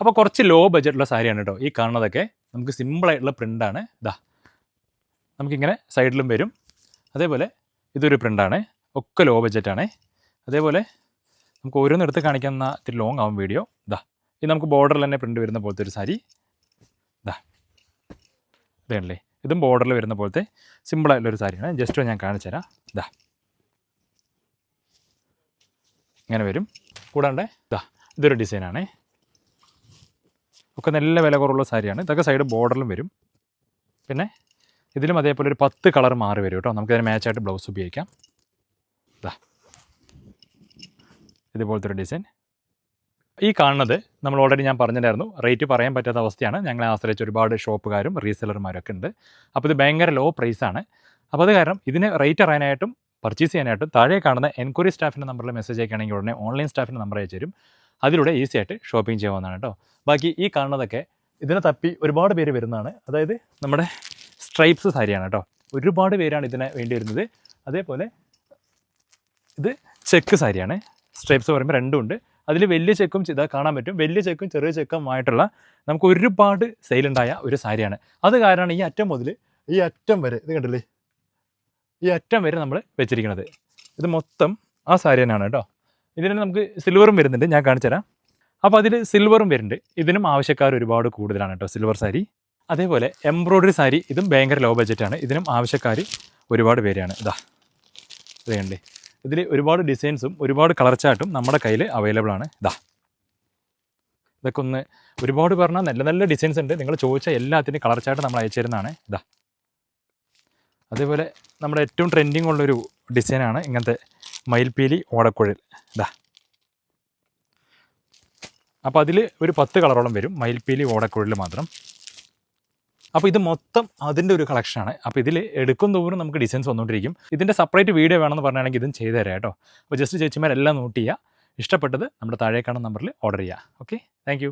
അപ്പോൾ കുറച്ച് ലോ ബഡ്ജറ്റുള്ള സാരിയാണ് കേട്ടോ ഈ കാണുന്നതൊക്കെ. നമുക്ക് സിമ്പിളായിട്ടുള്ള പ്രിൻ്റാണ്. ഇതാ നമുക്കിങ്ങനെ സൈഡിലും വരും. അതേപോലെ ഇതൊരു പ്രിൻ്റാണ്, ഒക്കെ ലോ ബഡ്ജറ്റാണ്. അതേപോലെ നമുക്ക് ഓരോന്ന് എടുത്ത് കാണിക്കുന്ന ഇത്തിരി ലോങ് ആവും വീഡിയോ. ഇതാ ഇത് നമുക്ക് ബോർഡറിൽ തന്നെ പ്രിൻ്റ് വരുന്ന പോലത്തെ ഒരു സാരി. ഇതാ ഇതല്ലേ, ഇതും ബോർഡറിൽ വരുന്ന പോലത്തെ സിമ്പിളായിട്ടുള്ളൊരു സാരിയാണ്. ജസ്റ്റ് ഞാൻ കാണിച്ചു തരാം. ഇതാ ഇങ്ങനെ വരും. കൂടാണ്ട് ഇതാ ഇതൊരു ഡിസൈനാണ്, ഒക്കെ നല്ല വില കുറവുള്ള സാരിയാണ്. ഇതൊക്കെ സൈഡ് ബോർഡറിലും വരും. പിന്നെ ഇതിലും അതേപോലെ ഒരു 10 കളർ മാറി വരും കേട്ടോ. നമുക്കതിന് മാച്ചായിട്ട് ബ്ലൗസ് ഉപയോഗിക്കാം. ഇതാ ഇതുപോലത്തെ ഒരു ഡിസൈൻ. ഈ കാണുന്നത് നമ്മൾ ഓൾറെഡി ഞാൻ പറഞ്ഞിട്ടുണ്ടായിരുന്നു, റേറ്റ് പറയാൻ പറ്റാത്ത അവസ്ഥയാണ്. ഞങ്ങളെ ആശ്രയിച്ച് ഒരുപാട് ഷോപ്പുകാരും റീസെലർമാരൊക്കെ ഉണ്ട്. അപ്പോൾ ഇത് ഭയങ്കര ലോ പ്രൈസാണ്. അപ്പോൾ അത് കാരണം ഇതിന് റേറ്റ് അറിയാനായിട്ടും പർച്ചേസ് ചെയ്യാനായിട്ടും താഴെ കാണുന്ന എൻക്വയറി സ്റ്റാഫിൻ്റെ നമ്പറിൽ മെസ്സേജ് അയക്കുകയാണെങ്കിൽ ഉടനെ ഓൺലൈൻ സ്റ്റാഫിൻ്റെ നമ്പർ അയച്ചു തരും. അതിലൂടെ ഈസി ആയിട്ട് ഷോപ്പിംഗ് ചെയ്യാവുന്നതാണ് കേട്ടോ. ബാക്കി ഈ കാണുന്നതൊക്കെ ഇതിനെ തപ്പി ഒരുപാട് പേര് വരുന്നതാണ്. അതായത് നമ്മുടെ സ്ട്രൈപ്സ് സാരിയാണ് കേട്ടോ. ഒരുപാട് പേരാണ് ഇതിന് വേണ്ടി വരുന്നത്. അതേപോലെ ഇത് ചെക്ക് സാരിയാണ്. സ്ട്രൈപ്സ് പറയുമ്പോൾ രണ്ടും ഉണ്ട്. അതിൽ വലിയ ചെക്കും ഇതാ കാണാൻ പറ്റും. വലിയ ചെക്കും ചെറിയ ചെക്കുമായിട്ടുള്ള നമുക്ക് ഒരുപാട് സെയിലുണ്ടായ ഒരു സാരിയാണ്. അത് കാരണമാണ് ഈ അറ്റം മുതൽ ഈ അറ്റം വരെ, ഇത് കണ്ടില്ലേ, ഈ അറ്റം വരെ നമ്മൾ വെച്ചിരിക്കുന്നത്. ഇത് മൊത്തം ആ സാരി തന്നെയാണ് കേട്ടോ. ഇതിന് നമുക്ക് സിൽവറും വരുന്നുണ്ട്, ഞാൻ കാണിച്ചു തരാം. അപ്പോൾ അതിൽ സിൽവറും വരുന്നുണ്ട്. ഇതിനും ആവശ്യക്കാർ ഒരുപാട് കൂടുതലാണ് കേട്ടോ, സിൽവർ സാരി. അതേപോലെ എംബ്രോയ്ഡറി സാരി, ഇതും ഭയങ്കര ലോ ബഡ്ജറ്റാണ്. ഇതിനും ആവശ്യക്കാർ ഒരുപാട് പേരാണ്. ഇതാ ഇത് കണ്ടേ, ഇതിൽ ഒരുപാട് ഡിസൈൻസും ഒരുപാട് കളർ ചാർട്ടും നമ്മുടെ കയ്യിൽ അവൈലബിൾ ആണ്. ഇതാ ഇതൊക്കെ ഒന്ന് ഒരുപാട് പറഞ്ഞാൽ നല്ല നല്ല ഡിസൈൻസ് ഉണ്ട്. നിങ്ങൾ ചോദിച്ച എല്ലാത്തിനും കളർ ചാർട്ട് നമ്മൾ അയച്ചു തരുന്നതാണ്. ഇതാ അതേപോലെ നമ്മുടെ ഏറ്റവും ട്രെൻഡിങ് ഉള്ളൊരു ഡിസൈനാണ് ഇങ്ങനത്തെ മയിൽപ്പീലി ഓടക്കുഴൽ. ഇതാ അപ്പോൾ അതിൽ ഒരു 10 കളറോളം വരും, മയിൽപ്പീലി ഓടക്കുഴൽ മാത്രം. അപ്പോൾ ഇത് മൊത്തം അതിൻ്റെ ഒരു കളക്ഷനാണ്. അപ്പോൾ ഇതിൽ എടുക്കും തോറും നമുക്ക് ഡിസൈൻസ് വന്നുകൊണ്ടിരിക്കും. ഇതിൻ്റെ സെപ്പറേറ്റ് വീഡിയോ വേണമെന്ന് പറഞ്ഞാണെങ്കിൽ ഇതും ചെയ്തു തരാം കേട്ടോ. അപ്പോൾ ജസ്റ്റ് ചേച്ചിമാരെല്ലാം നോട്ട് ചെയ്യുക. ഇഷ്ടപ്പെട്ടത് നമ്മുടെ താഴെ കാണുന്ന നമ്പറിൽ ഓർഡർ ചെയ്യുക. Okay, thank